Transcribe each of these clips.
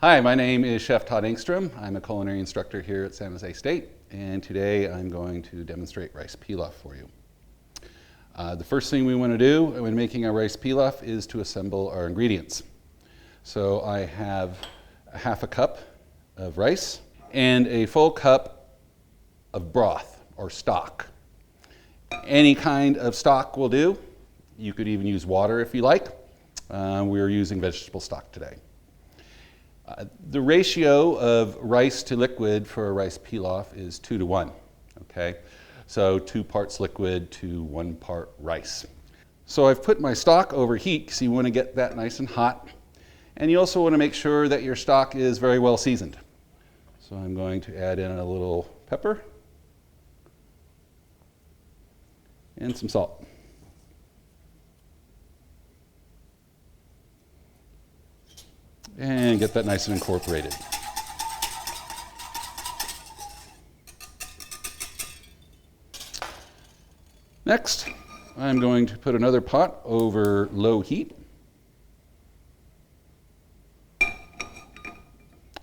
Hi, my name is Chef Todd Engstrom. I'm a culinary instructor here at San Jose State, and today I'm going to demonstrate rice pilaf for you. The first thing we want to do when making our rice pilaf is to assemble our ingredients. So I have half a cup of rice and a full cup of broth or stock. Any kind of stock will do. You could even use water if you like. We're using vegetable stock today. The ratio of rice to liquid for a rice pilaf is 2 to 1, okay? So 2 parts liquid to 1 part rice. So I've put my stock over heat because you want to get that nice and hot. And you also want to make sure that your stock is very well seasoned. So I'm going to add in a little pepper and some salt. And get that nice and incorporated. Next, I'm going to put another pot over low heat,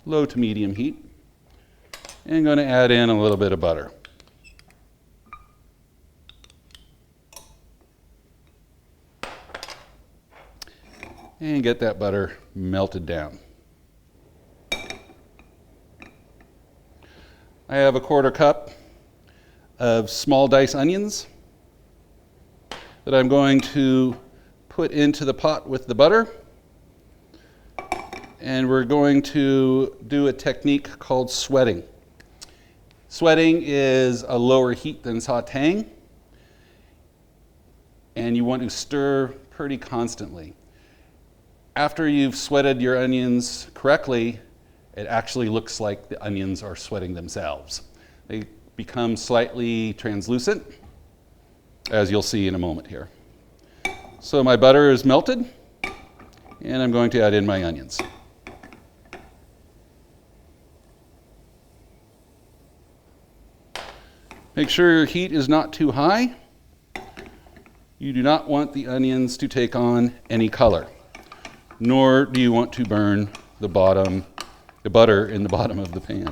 low to medium heat, and I'm going to add in a little bit of butter. And get that butter melted down. I have a 1/4 cup of small diced onions that I'm going to put into the pot with the butter. And we're going to do a technique called sweating. Sweating is a lower heat than sauteing, and you want to stir pretty constantly. After you've sweated your onions correctly, it actually looks like the onions are sweating themselves. They become slightly translucent, as you'll see in a moment here. So my butter is melted, and I'm going to add in my onions. Make sure your heat is not too high. You do not want the onions to take on any color, nor do you want to burn the butter in the bottom of the pan.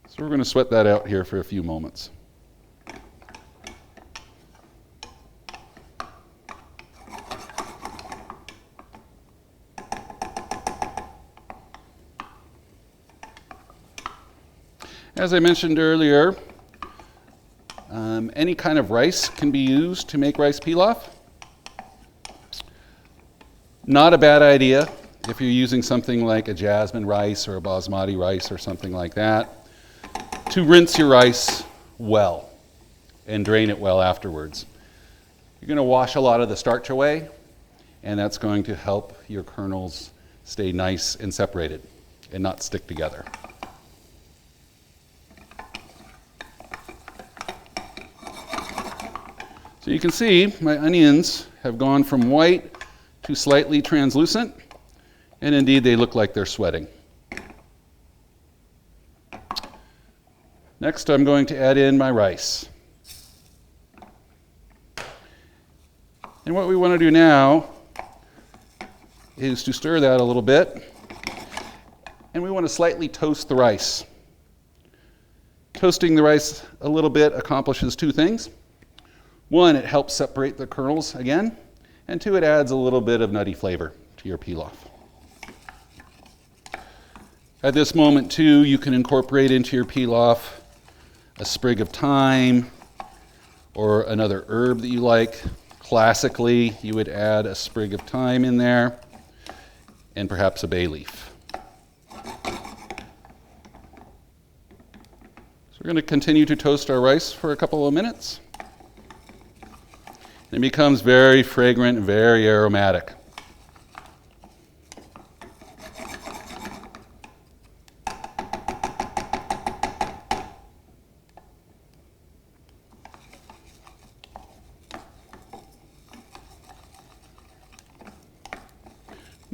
So we're going to sweat that out here for a few moments. As I mentioned earlier, any kind of rice can be used to make rice pilaf. Not a bad idea if you're using something like a jasmine rice or a basmati rice or something like that, to rinse your rice well and drain it well afterwards. You're going to wash a lot of the starch away, and that's going to help your kernels stay nice and separated and not stick together. So you can see my onions have gone from white to slightly translucent, and indeed they look like they're sweating. Next, I'm going to add in my rice. And what we want to do now is to stir that a little bit, and we want to slightly toast the rice. Toasting the rice a little bit accomplishes 2 things. 1, it helps separate the kernels again, and 2, it adds a little bit of nutty flavor to your pilaf. At this moment too, you can incorporate into your pilaf a sprig of thyme or another herb that you like. Classically, you would add a sprig of thyme in there and perhaps a bay leaf. So we're going to continue to toast our rice for a couple of minutes. It becomes very fragrant and very aromatic.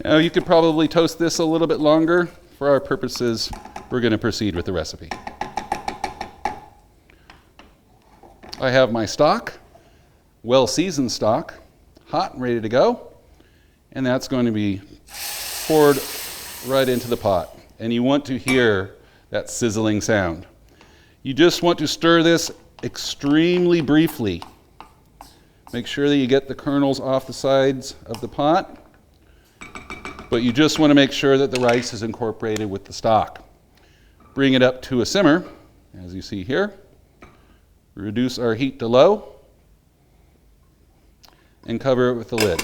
Now you could probably toast this a little bit longer. For our purposes, we're going to proceed with the recipe. I have my stock, well-seasoned stock, hot and ready to go, and that's going to be poured right into the pot. And you want to hear that sizzling sound. You just want to stir this extremely briefly. Make sure that you get the kernels off the sides of the pot, but you just want to make sure that the rice is incorporated with the stock. Bring it up to a simmer, as you see here. Reduce our heat to low, and cover it with the lid.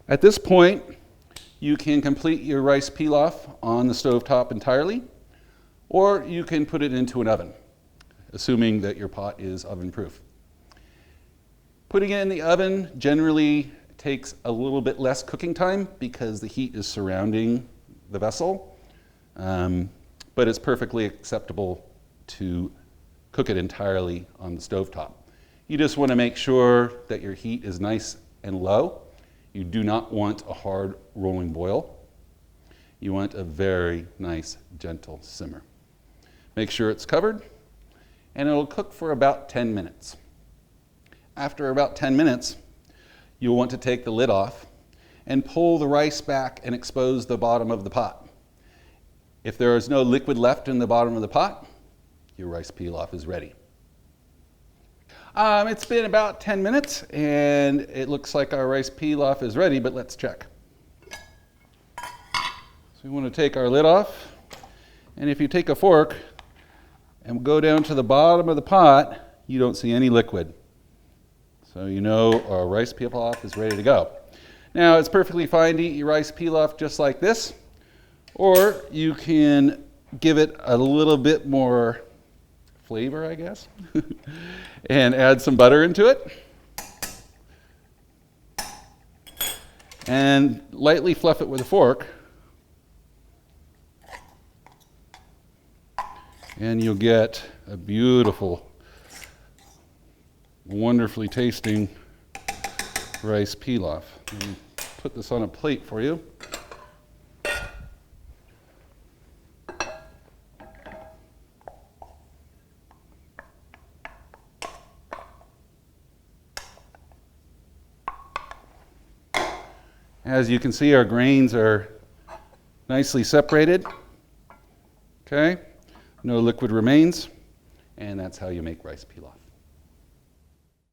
At this point, you can complete your rice pilaf on the stovetop entirely, or you can put it into an oven, assuming that your pot is oven-proof. Putting it in the oven generally takes a little bit less cooking time because the heat is surrounding the vessel, but it's perfectly acceptable to cook it entirely on the stovetop. You just want to make sure that your heat is nice and low. You do not want a hard rolling boil. You want a very nice, gentle simmer. Make sure it's covered, and it'll cook for about 10 minutes. After about 10 minutes, you'll want to take the lid off and pull the rice back and expose the bottom of the pot. If there is no liquid left in the bottom of the pot, your rice pilaf is ready. It's been about 10 minutes and it looks like our rice pilaf is ready, but let's check. So we want to take our lid off, and if you take a fork and go down to the bottom of the pot, you don't see any liquid. So you know our rice pilaf is ready to go. Now it's perfectly fine to eat your rice pilaf just like this, or you can give it a little bit more flavor, I guess, and add some butter into it. And lightly fluff it with a fork. And you'll get a beautiful, wonderfully tasting rice pilaf. Let me put this on a plate for you. As you can see, our grains are nicely separated. Okay, no liquid remains, and that's how you make rice pilaf.